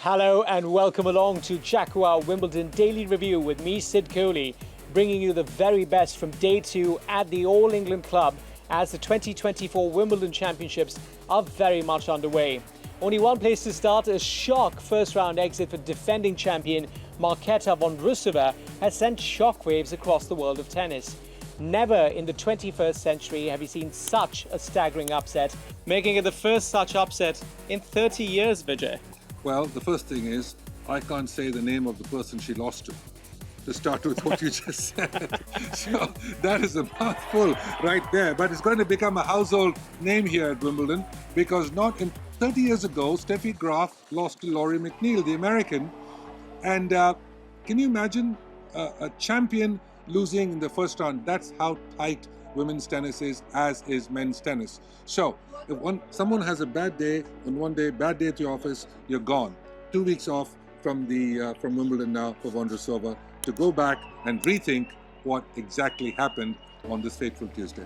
Hello and welcome along to Jaguar Wimbledon Daily Review with me, Sid Kohli, bringing you the very best from day 2 at the All England Club as the 2024 Wimbledon Championships are very much underway. Only one place to start. A shock first-round exit for defending champion Marketa Vondrousova has sent shockwaves across the world of tennis. Never in the 21st century have you seen such a staggering upset, making it the first such upset in 30 years, Vijay. Well, the first thing is, I can't say the name of the person she lost to start with what you just said. So that is a mouthful right there. But it's going to become a household name here at Wimbledon because not in 30 years ago, Steffi Graf lost to Laurie McNeil, the American. And can you imagine a champion losing in the first round? That's how tight women's tennis is, as is men's tennis. So if someone has a bad day on one day, bad day at the office, you're gone. 2 weeks off from Wimbledon now for Vondrousova to go back and rethink what exactly happened on this fateful Tuesday.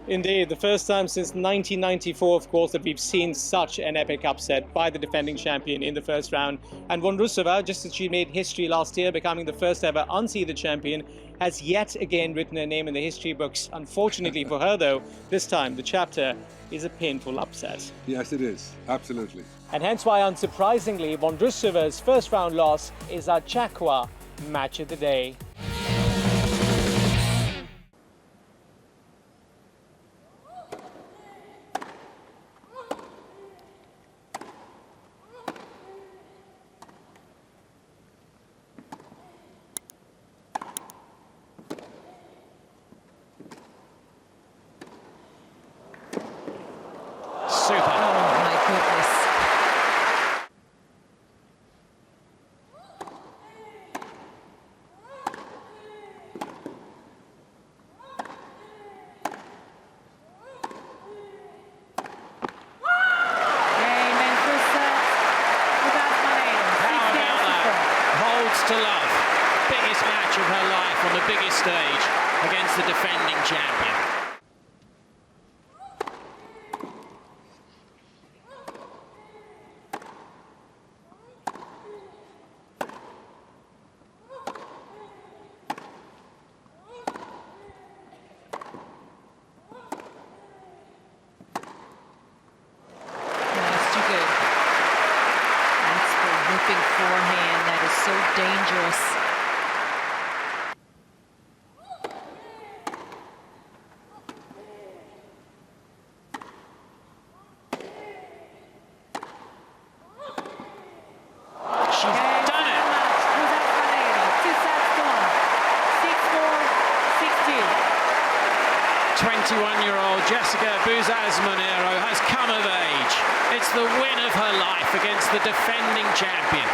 Indeed, the first time since 1994, of course, that we've seen such an epic upset by the defending champion in the first round. And Vondrousova, just as she made history last year, becoming the first ever unseeded champion, has yet again written her name in the history books. Unfortunately for her, though, this time the chapter is a painful upset. Yes, it is. Absolutely. And hence why, unsurprisingly, Vondrousova's first round loss is our Jaguar match of the day. Super. Oh, my goodness. Holds to love. Biggest match of her life on the biggest stage against the defending champion. Forehand that is so dangerous. She's done it. 21-year-old Jessica Buzzaz-Monero has come of age. It's the win of her life against the defending champion.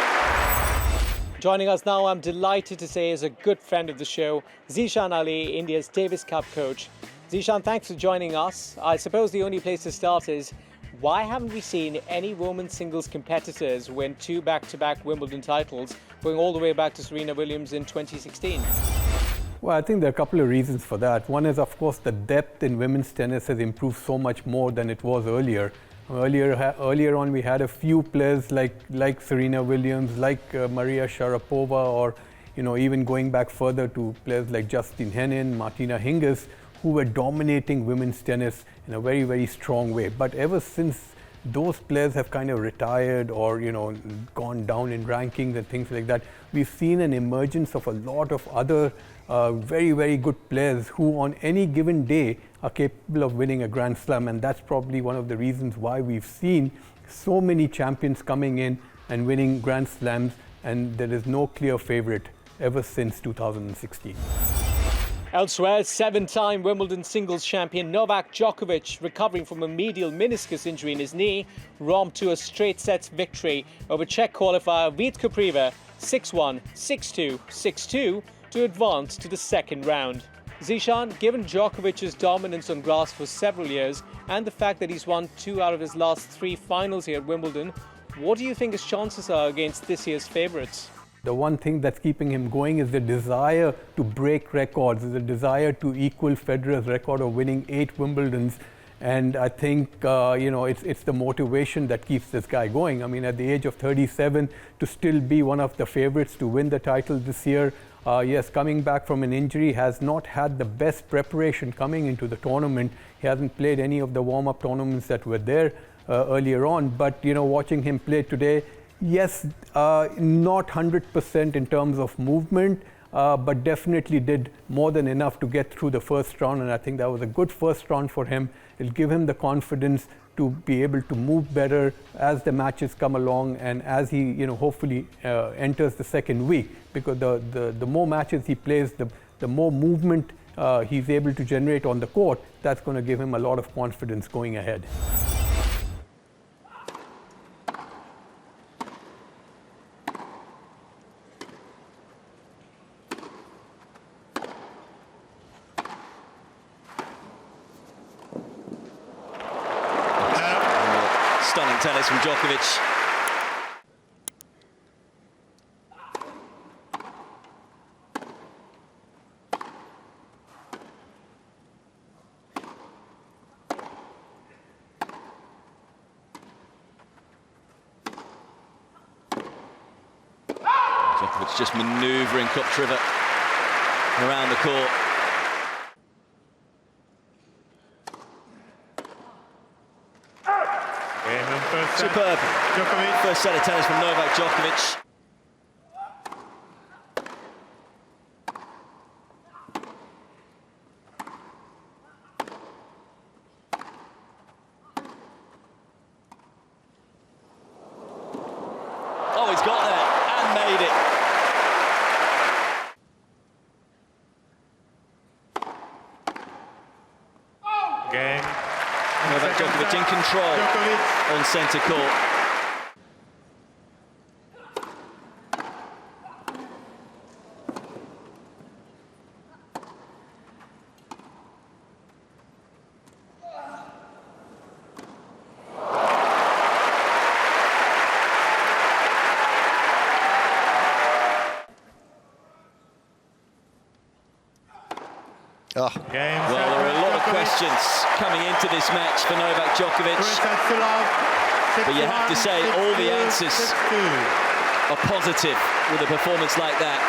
Joining us now, I'm delighted to say, is a good friend of the show, Zishan Ali, India's Davis Cup coach. Zishan, thanks for joining us. I suppose the only place to start is, why haven't we seen any women's singles competitors win 2 back-to-back Wimbledon titles, going all the way back to Serena Williams in 2016? Well, I think there are a couple of reasons for that. One is, of course, the depth in women's tennis has improved so much more than it was earlier. Earlier on, we had a few players like Serena Williams, like Maria Sharapova, or even going back further to players like Justine Henin, Martina Hingis, who were dominating women's tennis in a very, very strong way. But ever since those players have kind of retired or gone down in rankings and things like that, we've seen an emergence of a lot of other very, very good players who on any given day are capable of winning a Grand Slam, and that's probably one of the reasons why we've seen so many champions coming in and winning Grand Slams, and there is no clear favorite ever since 2016. Elsewhere, 7-time Wimbledon singles champion Novak Djokovic, recovering from a medial meniscus injury in his knee, romped to a straight sets victory over Czech qualifier Vít Kopriva 6-1, 6-2, 6-2 to advance to the second round. Zishan, given Djokovic's dominance on grass for several years and the fact that he's won 2 out of his last 3 finals here at Wimbledon, what do you think his chances are against this year's favourites? The one thing that's keeping him going is the desire to break records, the desire to equal Federer's record of winning 8 Wimbledons. And I think, it's the motivation that keeps this guy going. I mean, at the age of 37, to still be one of the favorites to win the title this year, yes, coming back from an injury, has not had the best preparation coming into the tournament. He hasn't played any of the warm-up tournaments that were there earlier on. But, watching him play today, yes, not 100% in terms of movement, but definitely did more than enough to get through the first round, and I think that was a good first round for him. It'll give him the confidence to be able to move better as the matches come along and as he, hopefully enters the second week, because the more matches he plays, the more movement he's able to generate on the court. That's going to give him a lot of confidence going ahead. Stunning tennis from Djokovic. Djokovic just manoeuvring Kupcheva around the court. Superb. Djokovic. First set of tennis from Novak Djokovic. Oh, he's got there and made it. Game. Novak Djokovic in control on centre court. Game. Well, there are a lot of questions coming into this match for Novak Djokovic, but you have to say all the answers are positive with a performance like that.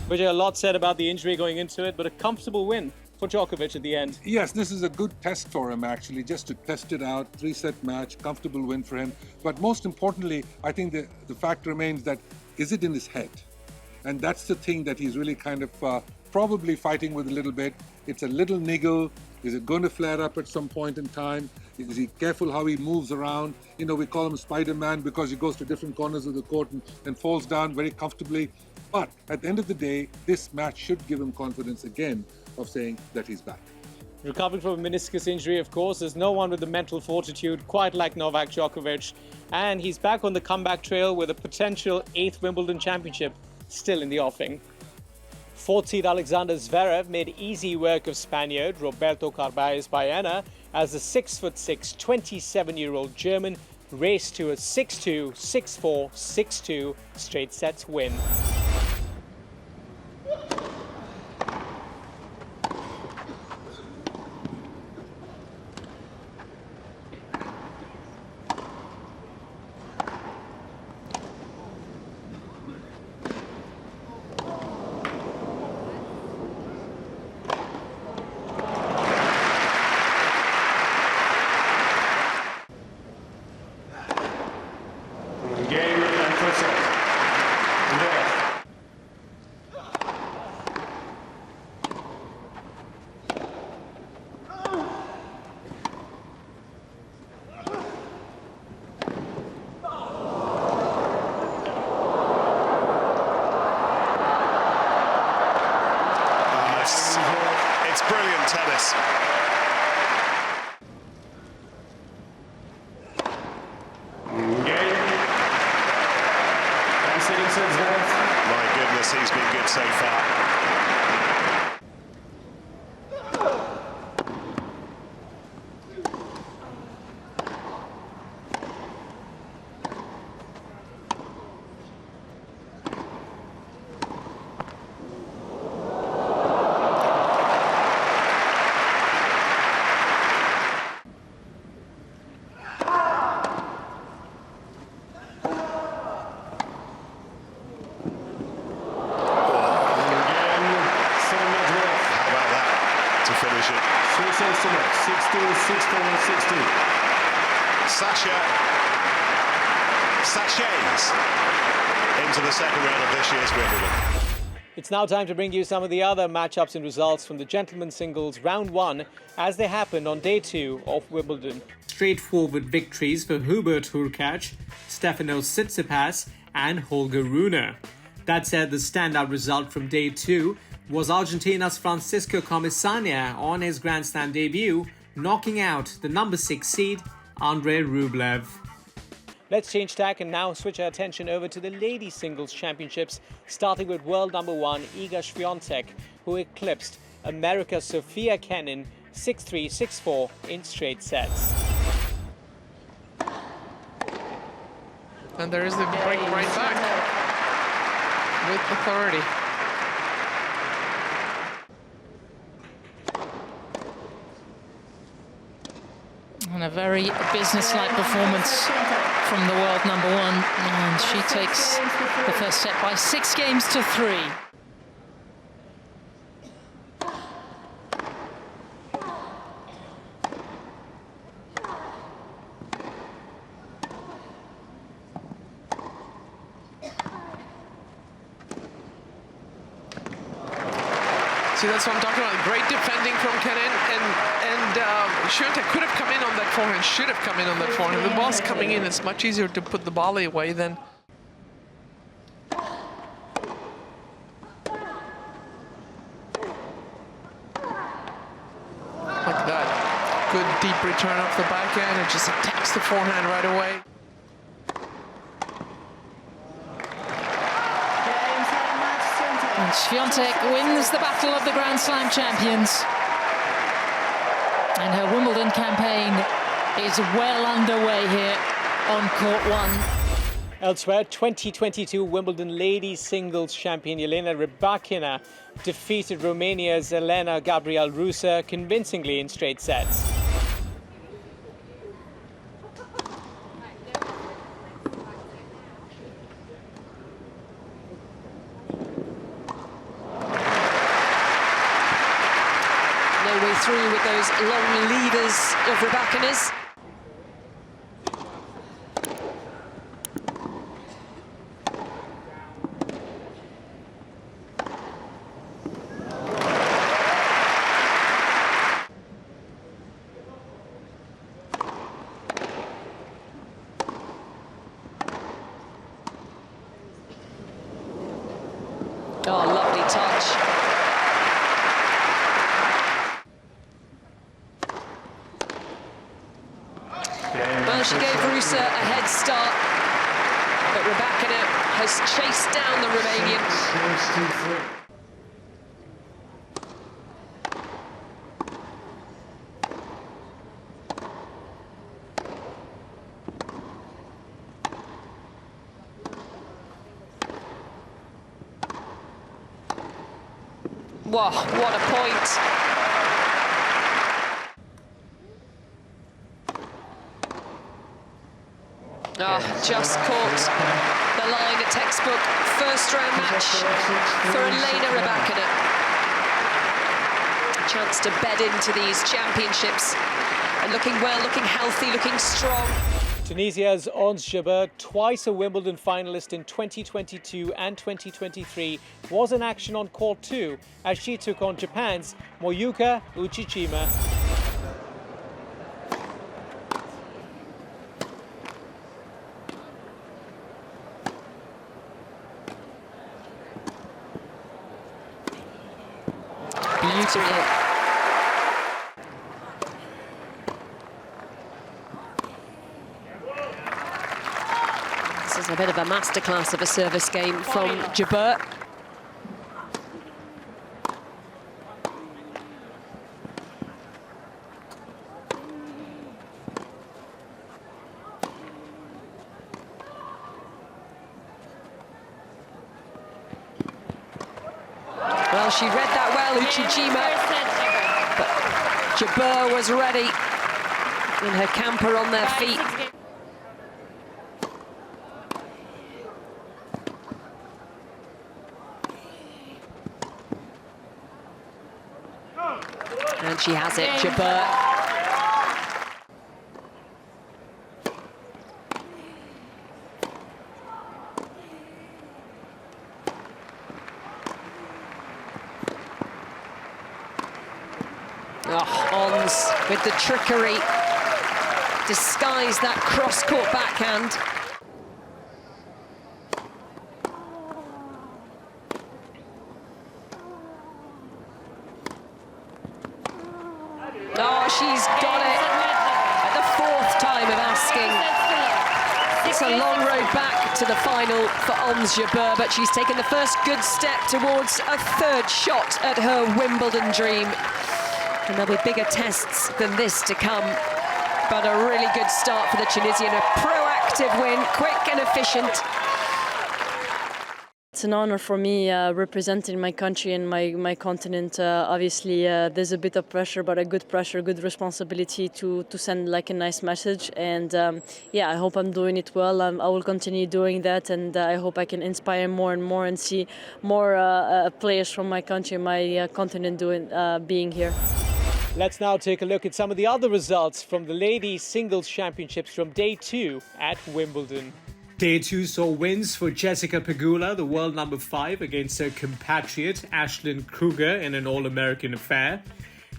Vijay, a lot said about the injury going into it, but a comfortable win for Djokovic at the end. Yes, this is a good test for him, actually, just to test it out. 3-set match, comfortable win for him. But most importantly, I think the fact remains that, is it in his head? And that's the thing that he's really kind of probably fighting with a little bit. It's a little niggle. Is it going to flare up at some point in time? Is he careful how he moves around? We call him Spider-Man because he goes to different corners of the court and falls down very comfortably. But at the end of the day, this match should give him confidence again of saying that he's back. Recovering from a meniscus injury, of course, there's no one with the mental fortitude quite like Novak Djokovic. And he's back on the comeback trail with a potential 8th Wimbledon championship still in the offing. 14th Alexander Zverev made easy work of Spaniard Roberto Carballes Baena as the 6'6", 27-year-old German raced to a 6-2, 6-4, 6-2 straight sets win. Game and first set. It's brilliant tennis. My goodness, he's been good so far. television. 6-6 to net. 6-2, 6-4, 6-2. Sachets into the second round of this year's Wimbledon. It's now time to bring you some of the other matchups and results from the gentlemen's singles round 1 as they happened on day 2 of Wimbledon. Straightforward victories for Hubert Hurkacz, Stefanos Tsitsipas and Holger Rune. That said, the standout result from day 2 was Argentina's Francisco Comesaña on his Grand Slam debut, knocking out the number 6 seed Andrei Rublev. Let's change tack and now switch our attention over to the ladies singles championships, starting with world number 1 Iga Swiatek, who eclipsed America's Sofia Kenin 6-3, 6-4 in straight sets. And there is the break right back with authority. And a very businesslike performance from the world number 1. And she takes the first set by 6 games to 3. See, that's what I'm talking about. Great defending from Kenin, and Swiatek could have come in on that forehand, should have come in on that forehand. The ball's coming in, it's much easier to put the volley away than... Like that. Good deep return off the backhand, and just attacks the forehand right away. And Swiatek wins the battle of the Grand Slam champions. And her Wimbledon campaign is well underway here on court 1. Elsewhere, 2022 Wimbledon ladies singles champion Jelena Rybakina defeated Romania's Elena Gabriel Rusa convincingly in straight sets. No way through with those long levers of Rybakina's. Oh, lovely touch. Well, she gave Rusa a head start, but Rybakina has chased down the Romanian. Wow, what a point. Oh, just caught the line, a textbook first-round match for Elena Rybakina. A chance to bed into these championships. And looking well, looking healthy, looking strong. Tunisia's Ons Jabeur, twice a Wimbledon finalist in 2022 and 2023, was in action on court 2 as she took on Japan's Moyuka Uchijima. Beautiful. This is a bit of a masterclass of a service game from Jabeur. Well, she read that well, Uchijima, but Jabeur was ready in her camper on their feet. And she has it, Jabeur. Oh, Ons with the trickery. Disguise that cross-court backhand. Oh, she's got it at the fourth time of asking. It's a long road back to the final for Ons Jabeur, but she's taken the first good step towards a third shot at her Wimbledon dream. And there'll be bigger tests than this to come. But a really good start for the Tunisian, a proactive win, quick and efficient. It's an honor for me representing my country and my continent. Obviously, there's a bit of pressure, but a good pressure, good responsibility to send like a nice message. And yeah, I hope I'm doing it well. I will continue doing that, and I hope I can inspire more and more and see more players from my country, my continent being here. Let's now take a look at some of the other results from the Ladies Singles Championships from Day 2 at Wimbledon. Day 2 saw wins for Jessica Pegula, the world number 5, against her compatriot Ashlyn Kruger in an All-American affair.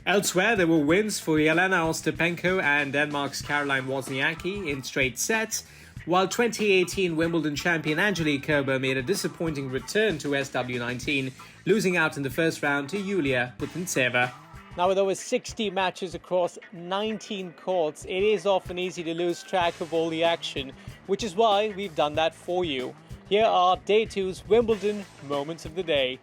Elsewhere, there were wins for Jelena Ostapenko and Denmark's Caroline Wozniacki in straight sets, while 2018 Wimbledon champion Angelique Kerber made a disappointing return to SW19, losing out in the first round to Yulia Putintseva. Now, with over 60 matches across 19 courts, it is often easy to lose track of all the action, which is why we've done that for you. Here are Day 2's Wimbledon Moments of the Day.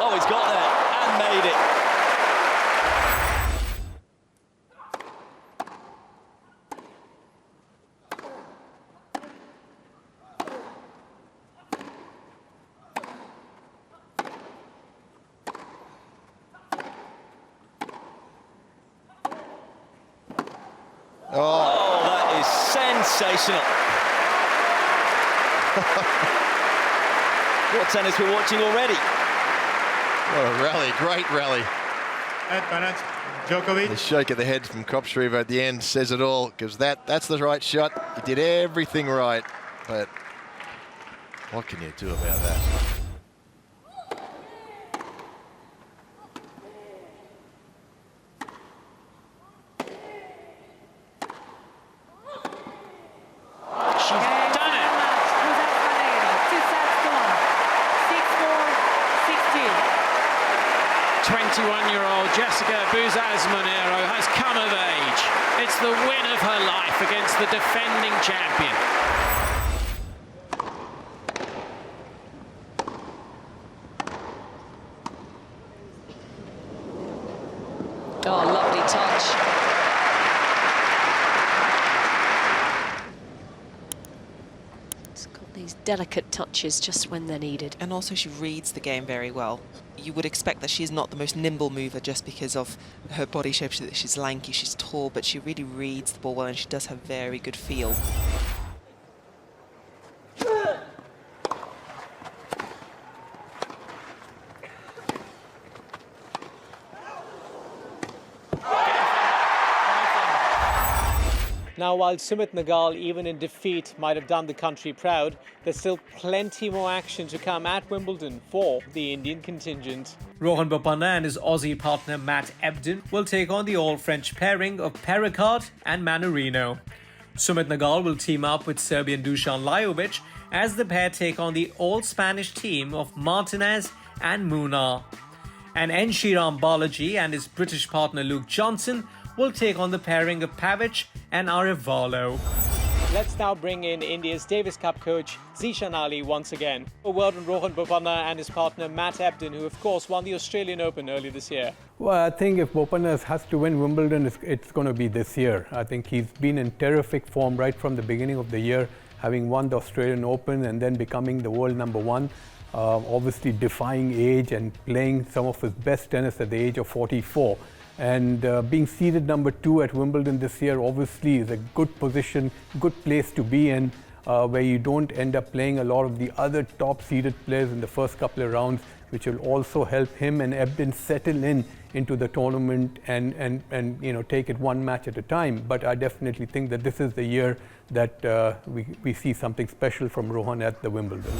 Oh, he's got there and made it. Oh, that is sensational. What tennis we're watching already. What a rally, great rally. Djokovic. The shake of the head from Kopshreva at the end says it all, because that's the right shot. He did everything right, but what can you do about that? She's done it. 21-year-old Jessica Buzzaz-Monero has come of age. It's the win of her life against the defending champion. Oh, lovely touch. It's got these delicate touches just when they're needed. And also she reads the game very well. You would expect that she's not the most nimble mover just because of her body shape. She's lanky, she's tall, but she really reads the ball well and she does have very good feel. Now, while Sumit Nagal, even in defeat, might have done the country proud, there's still plenty more action to come at Wimbledon for the Indian contingent. Rohan Bopanna and his Aussie partner Matt Ebden will take on the all-French pairing of Perricard and Manarino. Sumit Nagal will team up with Serbian Dusan Lajovic as the pair take on the all-Spanish team of Martinez and Munar. And Enshiram Balaji and his British partner Luke Johnson will take on the pairing of Pavic and Arevalo. Let's now bring in India's Davis Cup coach Zishan Ali once again. A word on Rohan Bopanna and his partner Matt Ebden, who of course won the Australian Open earlier this year. Well, I think if Bopanna has to win Wimbledon, it's going to be this year. I think he's been in terrific form right from the beginning of the year, having won the Australian Open and then becoming the world number 1. obviously defying age and playing some of his best tennis at the age of 44. And being seeded number 2 at Wimbledon this year obviously is a good position, good place to be in, where you don't end up playing a lot of the other top seeded players in the first couple of rounds, which will also help him and Ebden settle into the tournament and take it one match at a time. But I definitely think that this is the year that we see something special from Rohan at the Wimbledon.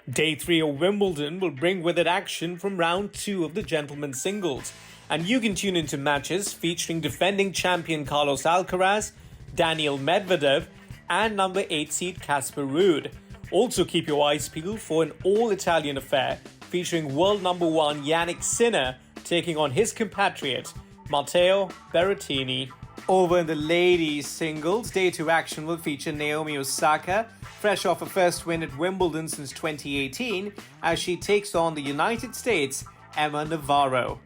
Day 3 of Wimbledon will bring with it action from round 2 of the gentlemen's singles. And you can tune into matches featuring defending champion Carlos Alcaraz, Daniil Medvedev, and number 8 seed Casper Ruud. Also keep your eyes peeled for an all-Italian affair featuring world number 1 Yannick Sinner taking on his compatriot Matteo Berrettini. Over in the ladies singles, day 2 action will feature Naomi Osaka, fresh off a first win at Wimbledon since 2018, as she takes on the United States' Emma Navarro.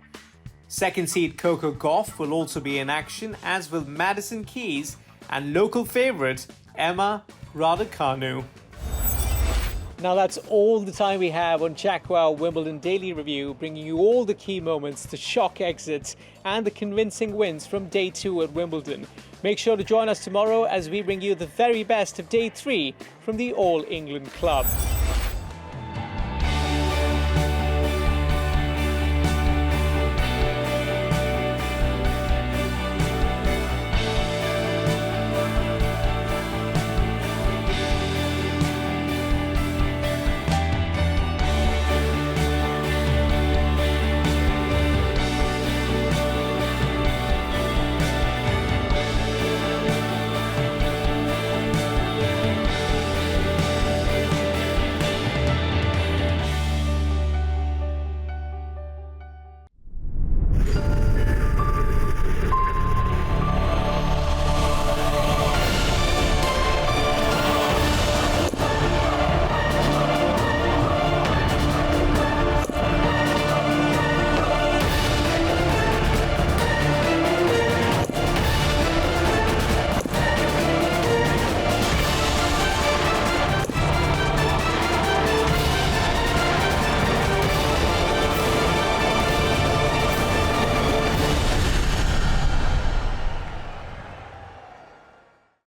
Second seed Coco Gauff will also be in action, as will Madison Keys and local favourite Emma Raducanu. Now that's all the time we have on Jaguar Wimbledon Daily Review, bringing you all the key moments, the shock exits and the convincing wins from Day 2 at Wimbledon. Make sure to join us tomorrow as we bring you the very best of Day 3 from the All England Club.